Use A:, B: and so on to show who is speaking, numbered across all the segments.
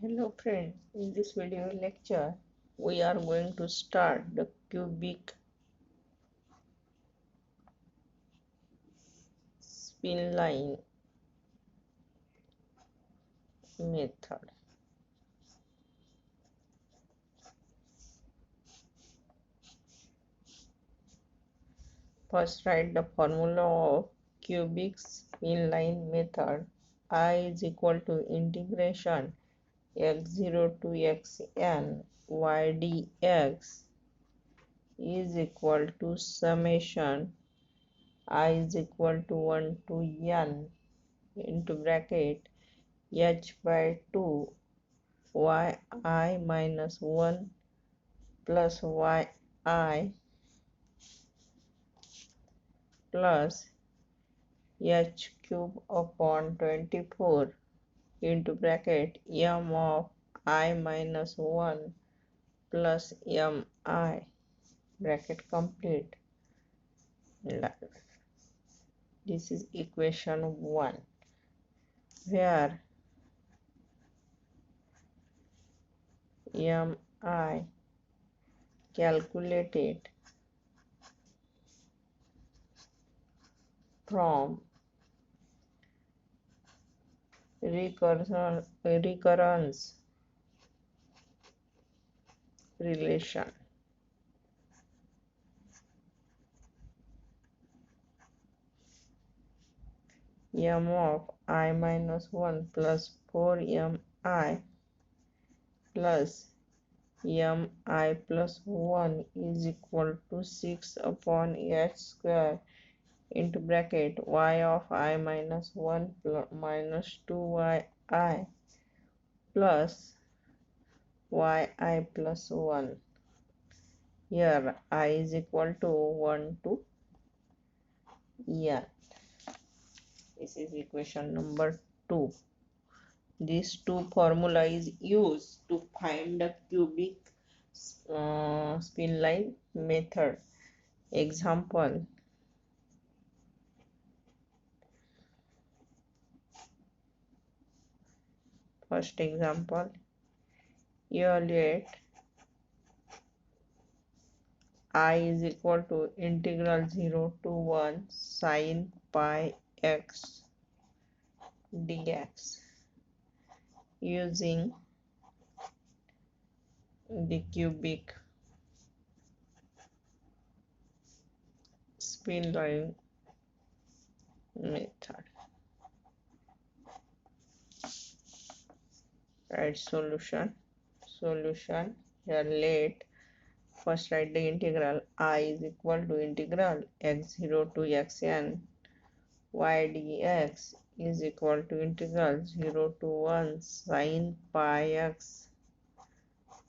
A: Hello friends, in this video lecture we are going to start the cubic spline method. First write the formula of cubic spline method. I is equal to integration x0 to xn y dx is equal to summation I is equal to 1 to n into bracket h by 2 yi minus 1 plus yi plus h cube upon 24 into bracket m of I minus 1 plus mi bracket complete. This is equation 1 where mi calculated from recurrence relation. M of I minus 1 plus 4mi plus mi plus 1 is equal to 6 upon h square into bracket y of I minus 1 plus minus 2yi plus yi plus 1. Here I is equal to 1 to n. This is equation number 2. These two formula is used to find the cubic spline method. Example: first example, evaluate I is equal to integral 0 to 1 sin pi x dx using the cubic spline method. Write solution. Here let first write the integral I is equal to integral x0 to xn y dx is equal to integral 0 to 1 sin pi x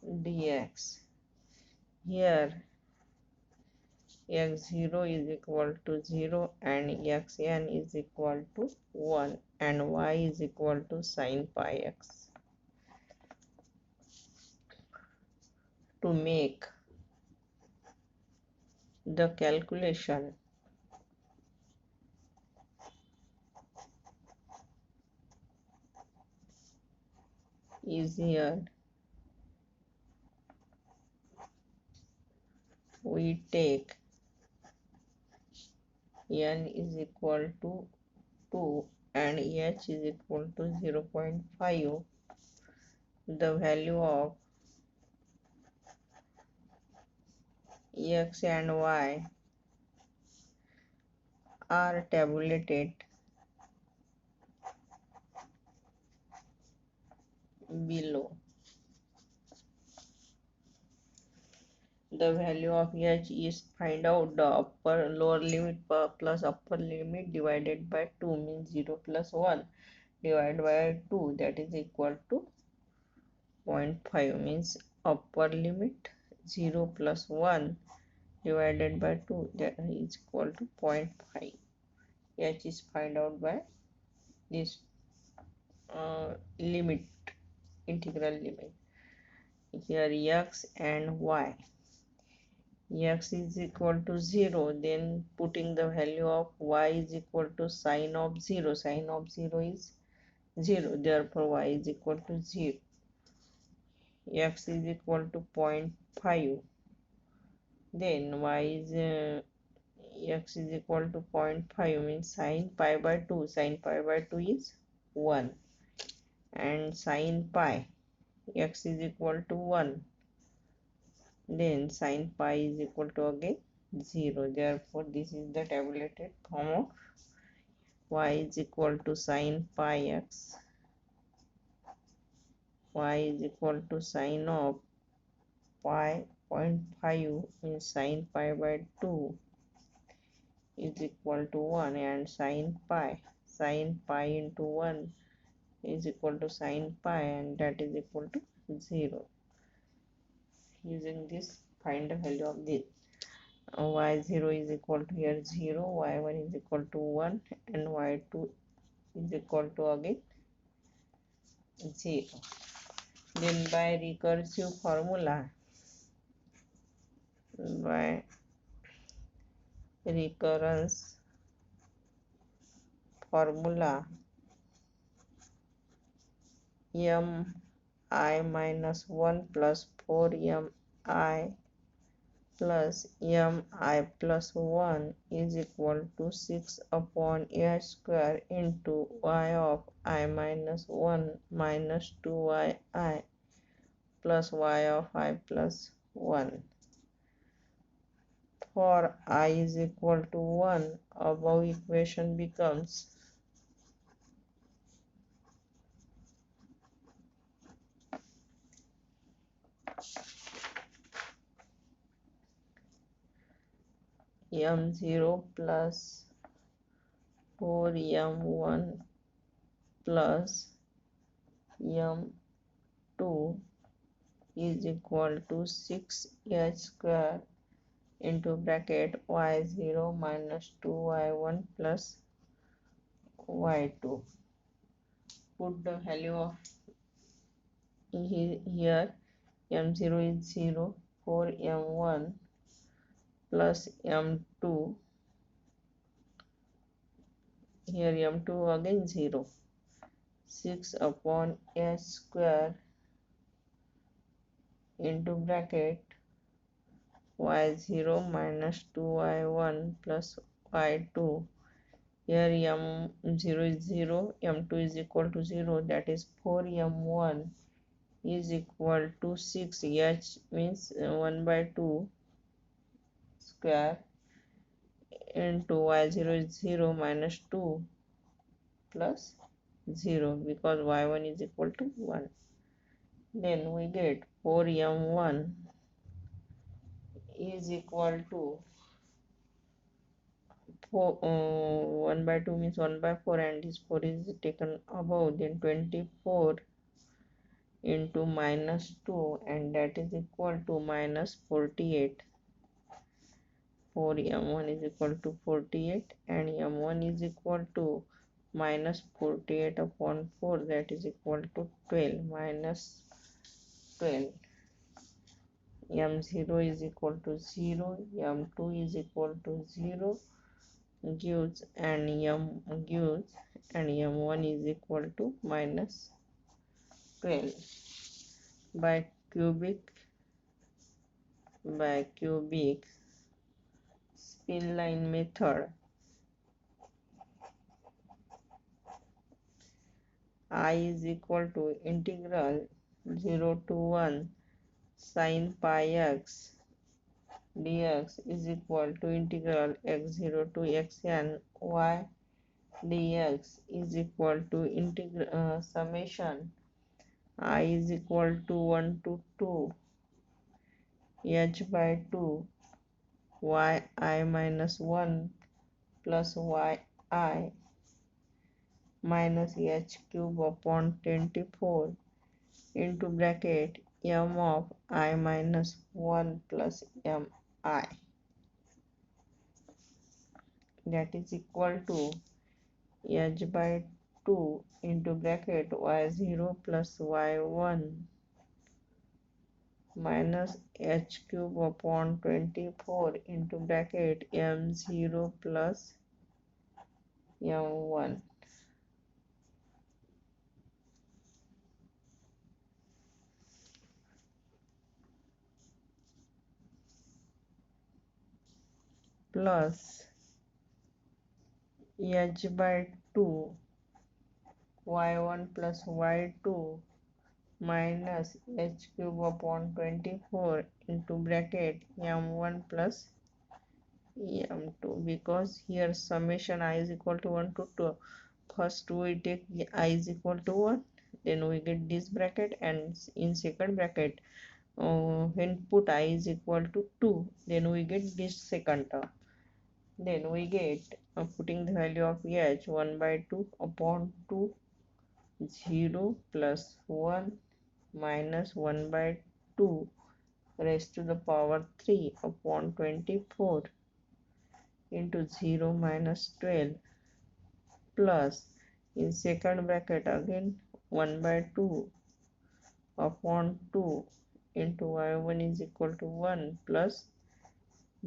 A: dx. Here x0 is equal to 0 and xn is equal to 1 and y is equal to sin pi x. To make the calculation easier, we take n is equal to 2 and h is equal to 0.5. The value of x and y are tabulated below. The value of h is find out the upper lower limit plus upper limit divided by 2 means 0 plus 1 divided by 2, that is equal to 0.5 means upper limit 0 plus 1 divided by 2, that is equal to 0.5. H is find out by this limit, integral limit. Here x and y. X is equal to 0, then putting the value of y is equal to sine of 0. Sine of 0 is 0, therefore y is equal to 0. x is equal to 0.5, then y is x is equal to 0.5 means sine pi by 2. Sine pi by 2 is 1, and sine pi x is equal to 1, then sine pi is equal to again 0. Therefore this is the tabulated form of y is equal to sine pi x, y is equal to sine of pi 0.5 means sine pi by 2 is equal to 1, and sine pi into 1 is equal to sine pi, and that is equal to 0. Using this, find the value of this. Y0 is equal to here 0, y1 is equal to 1, and y2 is equal to again 0. Then by recursive formula, by recurrence formula, m I minus 1 plus 4mi plus mi plus 1 is equal to 6 upon a square into y of I minus 1 minus 2yi plus y of I plus 1. For I is equal to 1, above equation becomes m0 plus 4m1 plus m2 is equal to 6h square into bracket y0 minus 2y1 plus y2. Put the value of here, m0 is 0, 4m1 plus m2, here m2 again 0, 6 upon h square into bracket y0 minus 2y1 plus y2. Here m0 is 0, m2 is equal to 0, that is 4m1 is equal to 6, h means 1 by 2 square into y0 is 0 minus 2 plus 0, because y1 is equal to 1. Then we get 4m1 is equal to 1 by 2 means 1 by 4, and this 4 is taken above, then 24 into minus 2, and that is equal to minus 48. 4m1 is equal to 48, and m1 is equal to minus 48 upon 4, that is equal to 12, minus 12. m0 is equal to 0, m2 is equal to 0 gives, and m1 is equal to minus 12. By cubic spline method, I is equal to integral 0 to 1 sin pi x dx is equal to integral x0 to xn y dx is equal to integral summation I is equal to 1 to 2 h by 2 yi minus 1 plus yi minus h cube upon 24 into bracket m of I minus 1 plus mi, that is equal to h by 2 into bracket y0 plus y1 minus h cube upon 24 into bracket m0 plus m1. plus h by 2 y1 plus y2 minus h cube upon 24 into bracket m1 plus m2, because here summation I is equal to 1 to 2. First we take I is equal to 1, then we get this bracket, and in second bracket when put I is equal to 2, then we get this second term. Then we get putting the value of h 1 by 2 upon 2, 0 plus 1 minus 1 by 2 raised to the power 3 upon 24 into 0 minus 12 plus in second bracket again 1 by 2 upon 2 into y1 is equal to 1 plus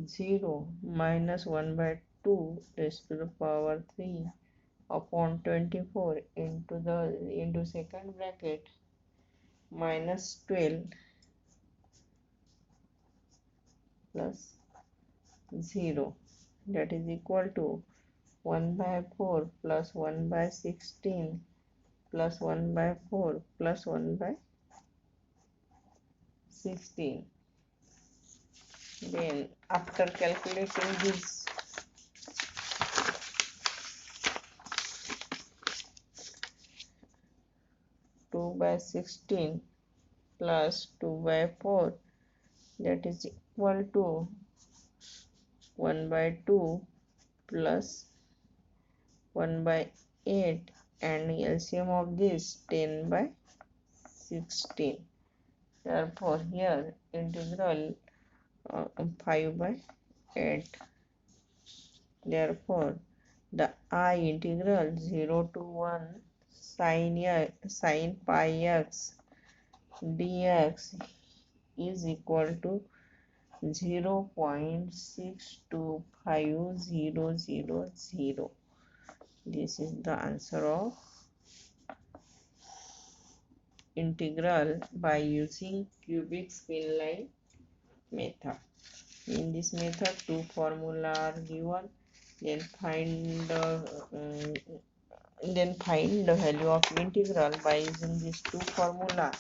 A: 0 minus 1 by 2 raised to the power 3 upon 24 into second bracket minus 12 plus 0, that is equal to 1 by 4 plus 1 by 16 plus 1 by 4 plus 1 by 16. Then after calculating this, 2 by 16 plus 2 by 4, that is equal to 1 by 2 plus 1 by 8, and LCM of this 10 by 16. Therefore here integral 5 by 8. Therefore the I integral 0 to 1 sin pi x dx is equal to 0.62500. This is the answer of integral by using cubic spline method. In this method, two formula are given. Then find the value of integral by using these two formula.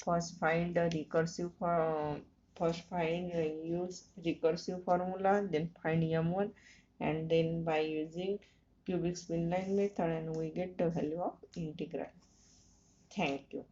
A: First find the recursive use recursive formula, then find m1, and then by using cubic spline method, and we get the value of integral. Thank you.